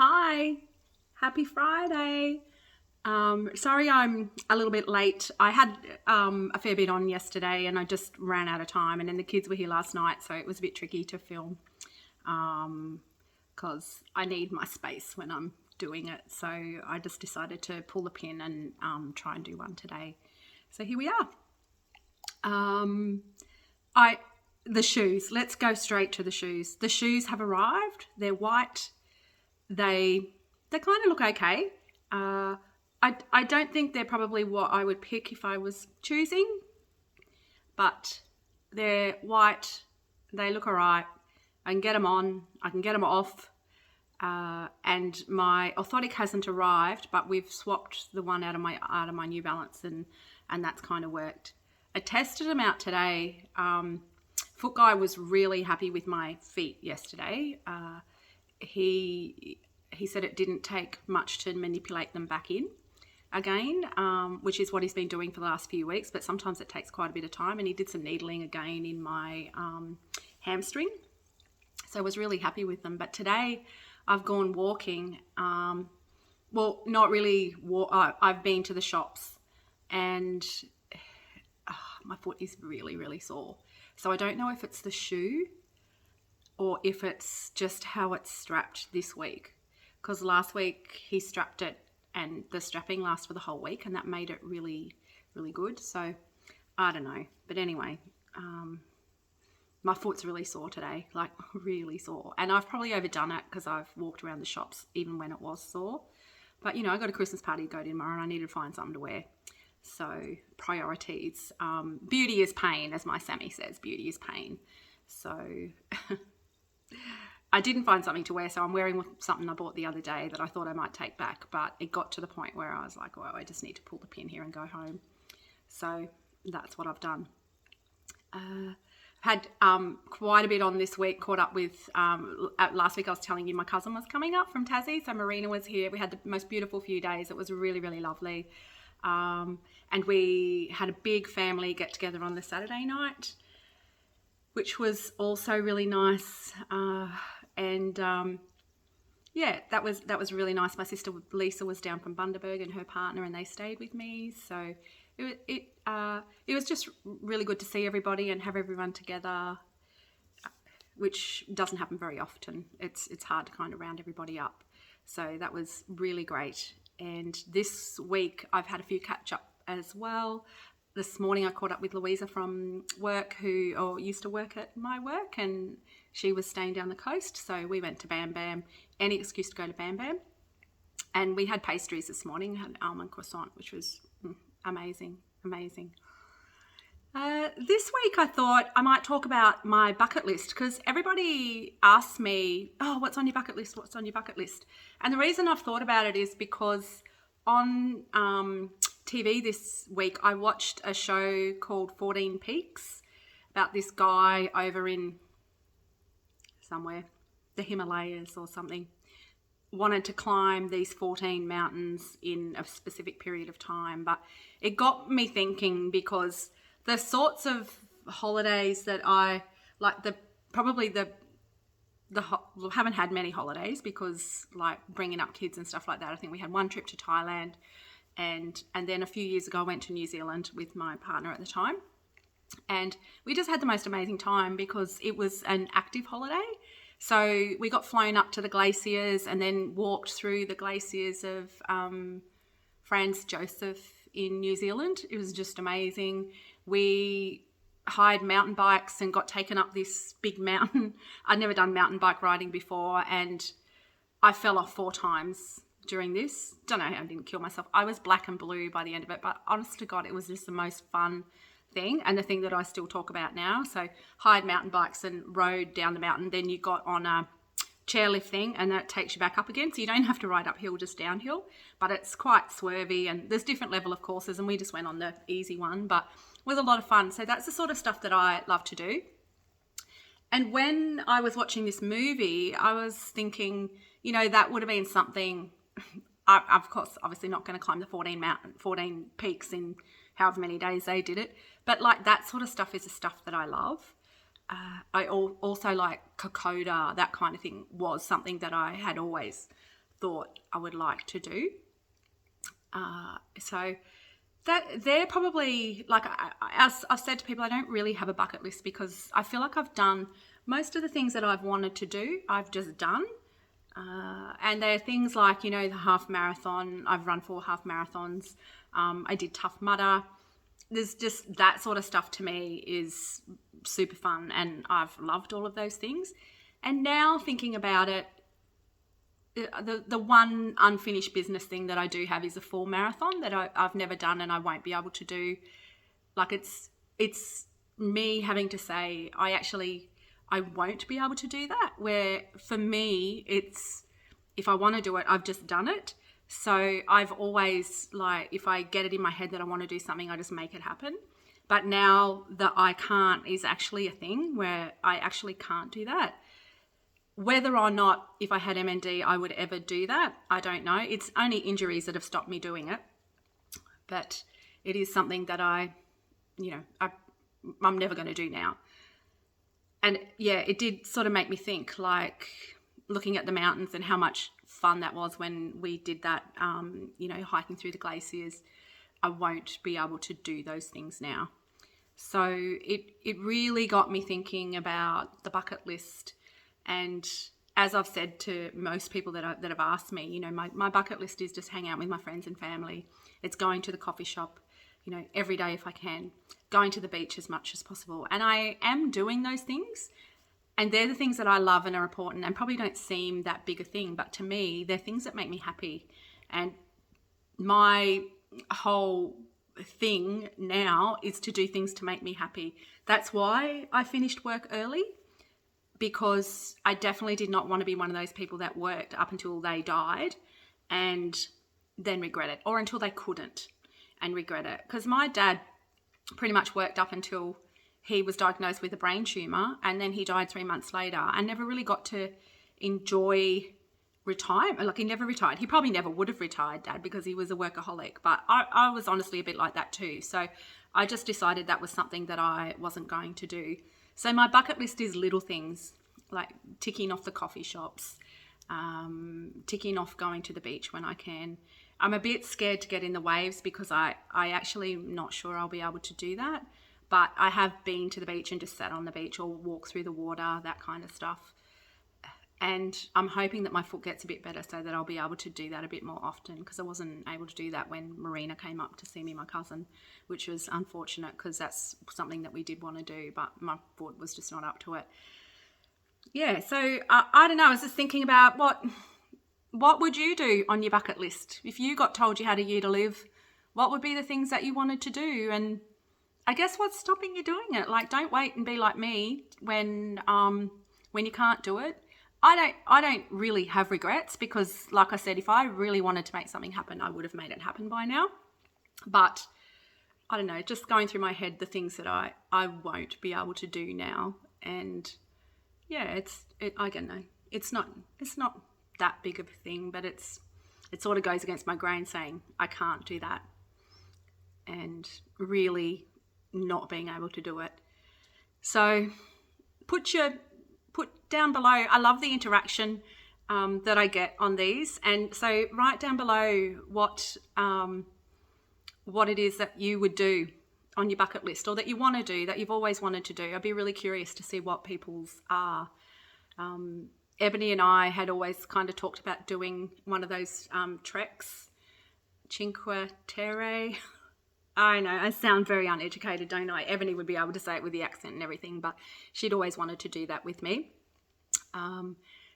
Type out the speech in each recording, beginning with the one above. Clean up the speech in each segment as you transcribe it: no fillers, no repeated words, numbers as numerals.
Hi, happy Friday. Sorry I'm a little bit late. I had a fair bit on yesterday and I just ran out of time, and then the kids were here last night, so it was a bit tricky to film because I need my space when I'm doing it. So I just decided to pull the pin and try and do one today. So here we are. The shoes. Let's go straight to the shoes. The shoes have arrived. They're white. They kind of look okay. I don't think they're probably what I would pick if I was choosing, but they're white. They look all right. I can get them on. I can get them off. And my orthotic hasn't arrived, but we've swapped the one out of my New Balance, and that's kind of worked. I tested them out today. Foot guy was really happy with my feet yesterday. He said it didn't take much to manipulate them back in again, which is what he's been doing for the last few weeks, but sometimes it takes quite a bit of time, and he did some needling again in my hamstring. So I was really happy with them. But today I've gone walking. Well, not really. I've been to the shops, and my foot is really, really sore. So I don't know if it's the shoe or if it's just how it's strapped this week. Because last week he strapped it and the strapping lasts for the whole week, and that made it really, really good. So I don't know. But anyway, my foot's really sore today, like really sore. And I've probably overdone it because I've walked around the shops even when it was sore. But, you know, I got a Christmas party to go to tomorrow and I needed to find something to wear. So priorities. Beauty is pain, as my Sammy says. Beauty is pain. So I didn't find something to wear, so I'm wearing something I bought the other day that I thought I might take back. But it got to the point where I was like, well, I just need to pull the pin here and go home. So that's what I've done. Had quite a bit on this week, caught up with, last week I was telling you my cousin was coming up from Tassie, so Marina was here. We had the most beautiful few days. It was really, really lovely. And we had a big family get together on the Saturday night, which was also really nice. Yeah, that was really nice. My sister Lisa was down from Bundaberg and her partner, and they stayed with me. So it was just really good to see everybody and have everyone together, which doesn't happen very often. It's hard to kind of round everybody up. So that was really great. And this week I've had a few catch up as well. This morning I caught up with Louisa from work, who used to work at my work, and she was staying down the coast. So we went to Bam Bam, any excuse to go to Bam Bam. And we had pastries this morning, had almond croissant, which was amazing. This week I thought I might talk about my bucket list, because everybody asks me, oh, what's on your bucket list? What's on your bucket list? And the reason I've thought about it is because on TV this week I watched a show called 14 Peaks about this guy over in somewhere, the Himalayas or something, wanted to climb these 14 mountains in a specific period of time. But it got me thinking, because the sorts of holidays that I like, haven't had many holidays, because like bringing up kids and stuff like that. I think we had one trip to Thailand, and then a few years ago I went to New Zealand with my partner at the time, and we just had the most amazing time because it was an active holiday. So we got flown up to the glaciers and then walked through the glaciers of Franz Josef in New Zealand. It was just amazing. We hired mountain bikes and got taken up this big mountain. I'd never done mountain bike riding before, and I fell off 4 times during this. Don't know how I didn't kill myself. I was black and blue by the end of it, but honest to God, it was just the most fun thing, and the thing that I still talk about now. So hired mountain bikes and rode down the mountain. Then you got on a chairlift thing, and that takes you back up again, so you don't have to ride uphill, just downhill, but it's quite swervy, and there's different level of courses, and we just went on the easy one, but it was a lot of fun. So that's the sort of stuff that I love to do. And when I was watching this movie, I was thinking, you know, that would have been something. Of course, obviously not going to climb the 14 peaks in however many days they did it, but like that sort of stuff is the stuff that I love. I also like Kokoda, that kind of thing was something that I had always thought I would like to do. So that they're probably, like, as I've said to people, I don't really have a bucket list because I feel like I've done most of the things that I've wanted to do, I've just done. And there are things like, you know, the half marathon. I've run 4 half marathons. I did Tough Mudder. There's just that sort of stuff to me is super fun, and I've loved all of those things. And now thinking about it, the one unfinished business thing that I do have is a full marathon that I've never done and I won't be able to do. Like, it's me having to say I won't be able to do that, where for me it's, if I want to do it, I've just done it. So I've always, like, if I get it in my head that I want to do something, I just make it happen. But now that I can't is actually a thing where I actually can't do that. Whether or not, if I had MND, I would ever do that, I don't know. It's only injuries that have stopped me doing it. But it is something that I'm never going to do now. And yeah, it did sort of make me think, like, looking at the mountains and how much fun that was when we did that, hiking through the glaciers. I won't be able to do those things now. So it really got me thinking about the bucket list. And as I've said to most people that have asked me, you know, my bucket list is just hang out with my friends and family. It's going to the coffee shop, you know, every day if I can, going to the beach as much as possible. And I am doing those things. And they're the things that I love and are important and probably don't seem that big a thing. But to me, they're things that make me happy. And my whole thing now is to do things to make me happy. That's why I finished work early, because I definitely did not want to be one of those people that worked up until they died and then regret it, or until they couldn't and regret it. Because my dad pretty much worked up until he was diagnosed with a brain tumour, and then he died 3 months later, and never really got to enjoy retirement. Like, he never retired. He probably never would have retired, Dad, because he was a workaholic. But I was honestly a bit like that too. So I just decided that was something that I wasn't going to do. So my bucket list is little things, like ticking off the coffee shops, ticking off going to the beach when I can. I'm a bit scared to get in the waves because I actually am not sure I'll be able to do that. But I have been to the beach and just sat on the beach or walked through the water, that kind of stuff. And I'm hoping that my foot gets a bit better so that I'll be able to do that a bit more often, because I wasn't able to do that when Marina came up to see me, my cousin, which was unfortunate because that's something that we did want to do, but my foot was just not up to it. Yeah, so I don't know. I was just thinking about what would you do on your bucket list? If you got told you had a year to live, what would be the things that you wanted to do? And I guess what's stopping you doing it? Like, don't wait and be like me when you can't do it. I don't really have regrets because, like I said, if I really wanted to make something happen, I would have made it happen by now. But I don't know, just going through my head the things that I won't be able to do now. And yeah, I don't know. It's not that big of a thing, but it sort of goes against my grain saying I can't do that and really not being able to do it. So put down below. I love the interaction that I get on these, and so write down below what it is that you would do on your bucket list, or that you want to do, that you've always wanted to do. I'd be really curious to see what people's are. Ebony and I had always kind of talked about doing one of those treks, Cinque Terre. I know, I sound very uneducated, don't I? Ebony would be able to say it with the accent and everything, but she'd always wanted to do that with me.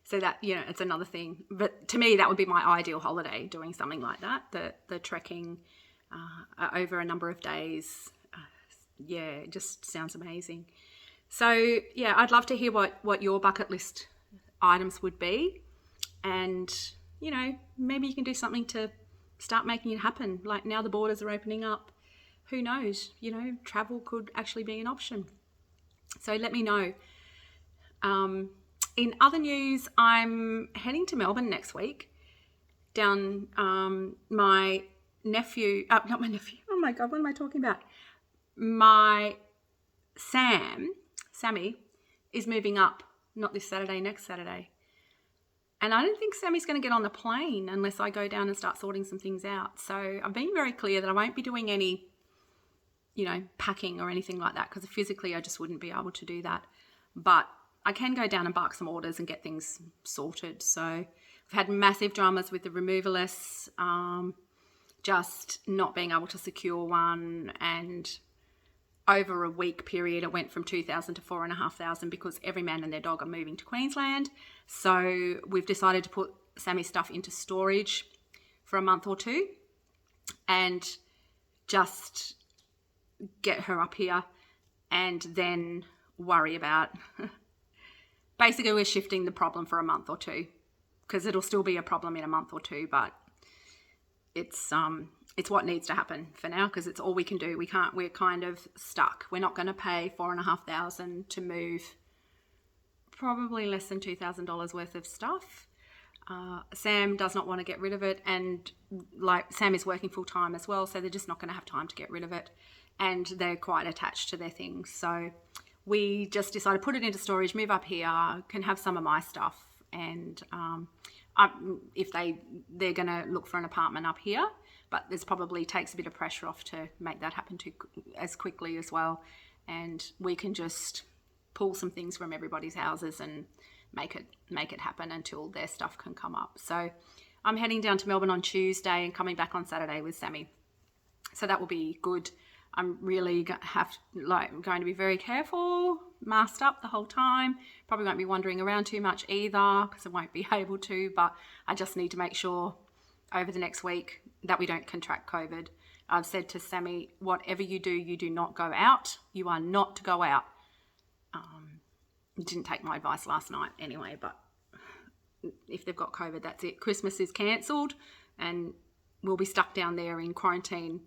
So that, you know, it's another thing. But to me, that would be my ideal holiday, doing something like that, the trekking over a number of days. Yeah, it just sounds amazing. So, yeah, I'd love to hear what your bucket list items would be. And, you know, maybe you can do something to start making it happen. Like, now the borders are opening up. Who knows? You know, travel could actually be an option. So let me know. In other news, I'm heading to Melbourne next week. Down my nephew, not my nephew. Oh my God, what am I talking about? My Sammy is moving up, not this Saturday, next Saturday. And I don't think Sammy's going to get on the plane unless I go down and start sorting some things out. So I've been very clear that I won't be doing any, packing or anything like that, because physically I just wouldn't be able to do that. But I can go down and bark some orders and get things sorted. So I've had massive dramas with the removalists, just not being able to secure one, and over a week period, it went from 2,000 to 4,500 because every man and their dog are moving to Queensland. So we've decided to put Sammy's stuff into storage for a month or two and just get her up here and then worry about... Basically, we're shifting the problem for a month or two, because it'll still be a problem in a month or two, but it's what needs to happen for now, because it's all we can do. We're kind of stuck. We're not going to pay $4,500 to move probably less than $2,000 worth of stuff. Sam does not want to get rid of it, and Sam is working full time as well, so they're just not going to have time to get rid of it, and they're quite attached to their things. So we just decided to put it into storage, move up here, can have some of my stuff, and if they're going to look for an apartment up here, but this probably takes a bit of pressure off to make that happen as quickly as well, and we can just pull some things from everybody's houses and make it happen until their stuff can come up. So I'm heading down to Melbourne on Tuesday and coming back on Saturday with Sammy, so that will be good. I'm really going to be very careful, masked up the whole time. Probably won't be wandering around too much either, because I won't be able to, but I just need to make sure over the next week that we don't contract COVID. I've said to Sammy, whatever you do not go out. You are not to go out. Didn't take my advice last night anyway, but if they've got COVID, that's it. Christmas is cancelled and we'll be stuck down there in quarantine,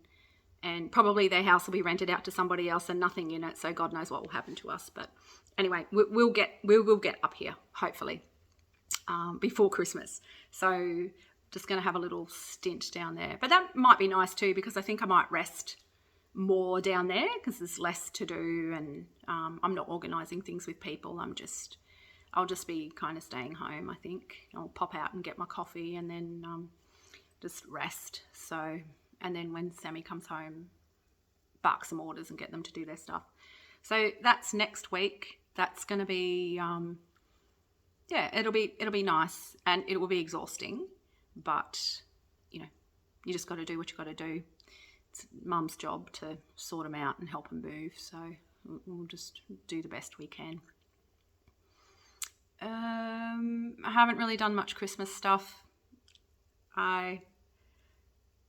and probably their house will be rented out to somebody else and nothing in it, so God knows what will happen to us. But anyway, we will get up here, hopefully, before Christmas. So just going to have a little stint down there. But that might be nice too, because I think I might rest more down there because there's less to do, and I'm not organising things with people. I'll just be kind of staying home, I think. I'll pop out and get my coffee and then just rest. So... And then when Sammy comes home, bark some orders and get them to do their stuff. So that's next week. That's going to be, it'll be nice, and it will be exhausting. But, you just got to do what you got to do. It's Mum's job to sort them out and help them move. So we'll just do the best we can. I haven't really done much Christmas stuff. I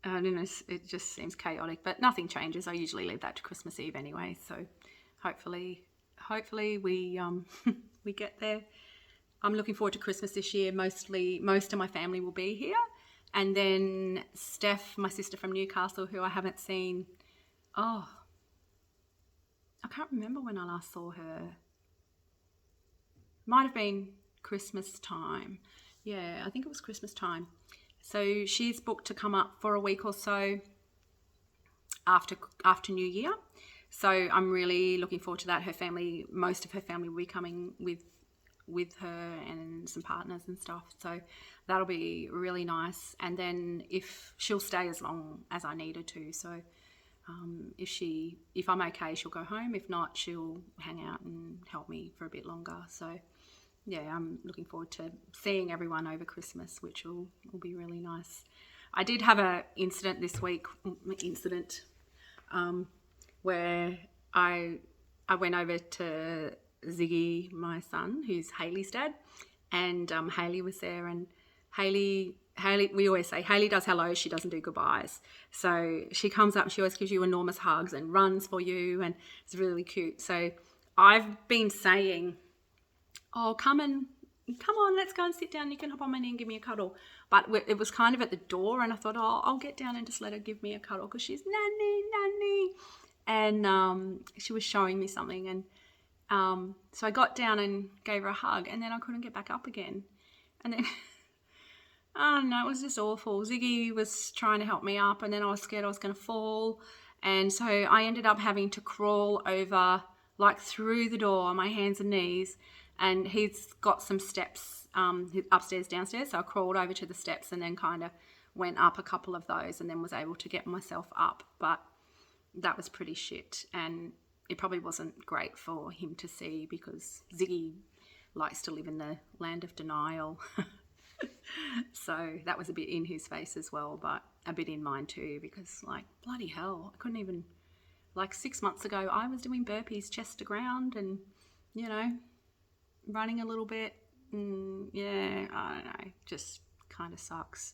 don't know, it just seems chaotic, but nothing changes. I usually leave that to Christmas Eve anyway, so hopefully we we get there. I'm looking forward to Christmas this year. Most of my family will be here, and then Steph, my sister from Newcastle, who I haven't seen. I can't remember when I last saw her. Might have been Christmas time. Yeah, I think it was Christmas time. So she's booked to come up for a week or so after New Year. So I'm really looking forward to that. Most of her family will be coming with her and some partners and stuff. So that'll be really nice. And then if she'll stay as long as I need her to. So if I'm okay, she'll go home. If not, she'll hang out and help me for a bit longer. So yeah, I'm looking forward to seeing everyone over Christmas, which will be really nice. I did have an incident this week, where I went over to Ziggy, my son, who's Hayley's dad, and Hayley was there, and Hayley, we always say Hayley does hellos, she doesn't do goodbyes. So she comes up and she always gives you enormous hugs and runs for you, and it's really cute. So I've been saying, come on, let's go and sit down. You can hop on my knee and give me a cuddle. But it was kind of at the door, and I thought, I'll get down and just let her give me a cuddle because she's nanny. And she was showing me something, and so I got down and gave her a hug, and then I couldn't get back up again. And then, oh no, it was just awful. Ziggy was trying to help me up, and then I was scared I was going to fall. And so I ended up having to crawl over, through the door on my hands and knees, and he's got some steps upstairs, downstairs. So I crawled over to the steps and then kind of went up a couple of those and then was able to get myself up. But that was pretty shit, and it probably wasn't great for him to see because Ziggy likes to live in the land of denial. So that was a bit in his face as well, but a bit in mine too, because like, bloody hell, I couldn't even, like 6 months ago, I was doing burpees chest to ground and, you know, running a little bit. Yeah, I don't know, just kind of sucks.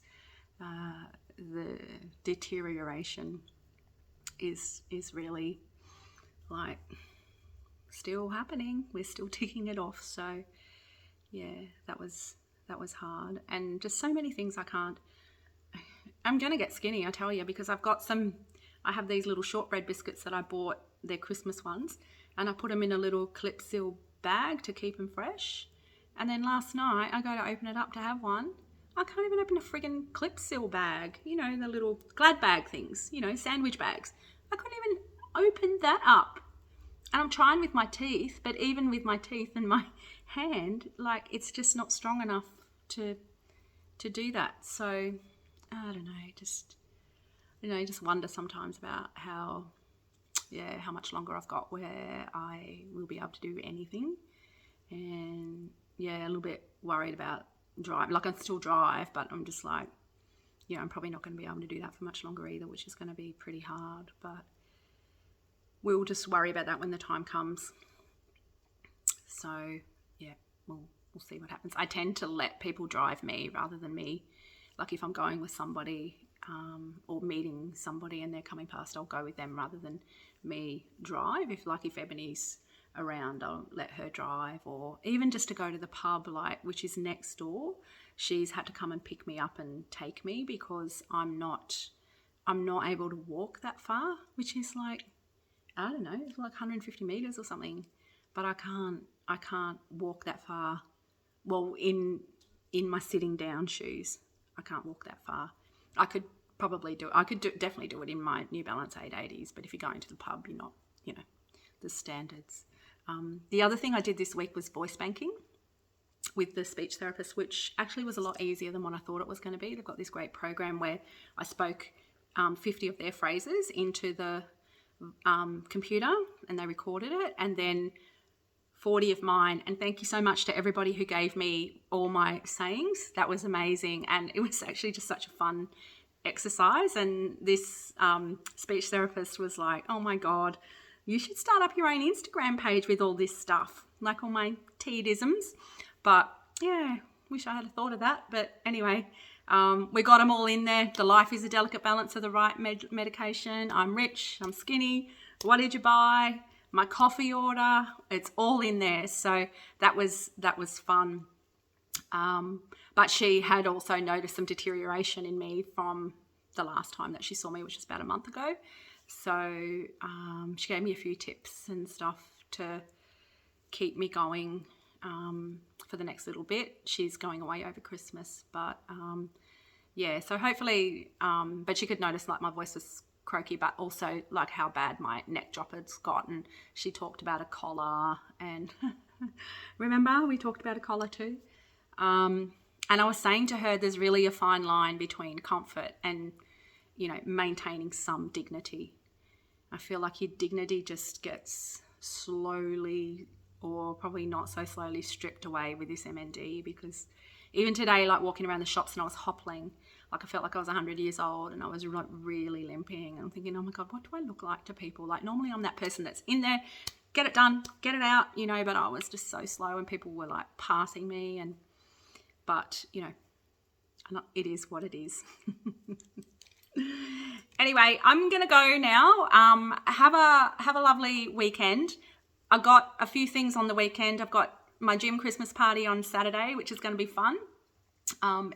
The deterioration is really like still happening. We're still ticking it off. So yeah, that was hard, and just so many things I'm gonna get skinny, I tell you, because I have these little shortbread biscuits that I bought, they're Christmas ones, and I put them in a little clip seal bag to keep them fresh. And then last night I go to open it up to have one. I can't even open a friggin' clip seal bag, you know, the little glad bag things, you know, sandwich bags. I couldn't even open that up. And I'm trying with my teeth, but even with my teeth and my hand, like, it's just not strong enough to do that. So I don't know, just wonder sometimes about how much longer I've got where I will be able to do anything. And yeah, a little bit worried about drive. Like, I can still drive, but I'm just like, you know, I'm probably not going to be able to do that for much longer either, which is going to be pretty hard. But we'll just worry about that when the time comes. So yeah, we'll see what happens. I tend to let people drive me rather than me. Like, if I'm going with somebody or meeting somebody and they're coming past, I'll go with them rather than me drive. If Ebony's around, I'll let her drive, or even just to go to the pub, like, which is next door. She's had to come and pick me up and take me because I'm not able to walk that far, which is like, I don't know, it's like 150 meters or something, but I can't walk that far. Well, in my sitting down shoes, I can't walk that far. I could definitely do it in my New Balance 880s, but if you're going to the pub, you're not, you know, the standards. The other thing I did this week was voice banking with the speech therapist, which actually was a lot easier than what I thought it was going to be. They've got this great program where I spoke 50 of their phrases into the computer and they recorded it, and then 40 of mine. And thank you so much to everybody who gave me all my sayings. That was amazing, and it was actually just such a fun exercise. And this speech therapist was like, oh my God, you should start up your own Instagram page with all this stuff, like all my TEDisms. But yeah, wish I had thought of that. But anyway, we got them all in there. The life is a delicate balance of the right medication. I'm rich, I'm skinny. What did you buy? My coffee order. It's all in there. So that was fun. But she had also noticed some deterioration in me from the last time that she saw me, which was about a month ago. So she gave me a few tips and stuff to keep me going for the next little bit. She's going away over Christmas, but yeah, so hopefully, but she could notice like my voice was croaky, but also like how bad my neck drop had gotten. She talked about a collar, and remember we talked about a collar too. And I was saying to her, there's really a fine line between comfort and, you know, maintaining some dignity. I feel like your dignity just gets slowly, or probably not so slowly, stripped away with this MND, because even today, like walking around the shops and I was hoppling, like I felt like I was 100 years old and I was like really limping, and I'm thinking, oh my God, what do I look like to people? Like normally I'm that person that's in there, get it done, get it out, you know, but I was just so slow and people were like passing me, but you know, it is what it is. Anyway, I'm gonna go now. Have a lovely weekend. I got a few things on the weekend. I've got my gym Christmas party on Saturday, which is going to be fun.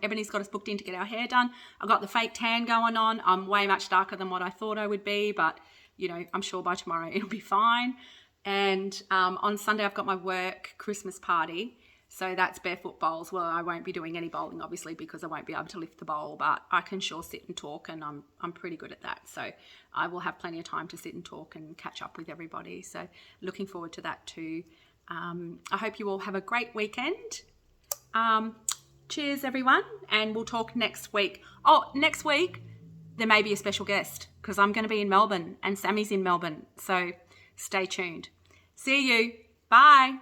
Ebony's got us booked in to get our hair done. I've got the fake tan going on. I'm way much darker than what I thought I would be, but you know, I'm sure by tomorrow it'll be fine. And on Sunday I've got my work Christmas party. So that's barefoot bowls. Well, I won't be doing any bowling, obviously, because I won't be able to lift the bowl, but I can sure sit and talk, and I'm pretty good at that. So I will have plenty of time to sit and talk and catch up with everybody. So looking forward to that too. I hope you all have a great weekend. Cheers, everyone, and we'll talk next week. Oh, next week, there may be a special guest because I'm going to be in Melbourne and Sammy's in Melbourne. So stay tuned. See you. Bye.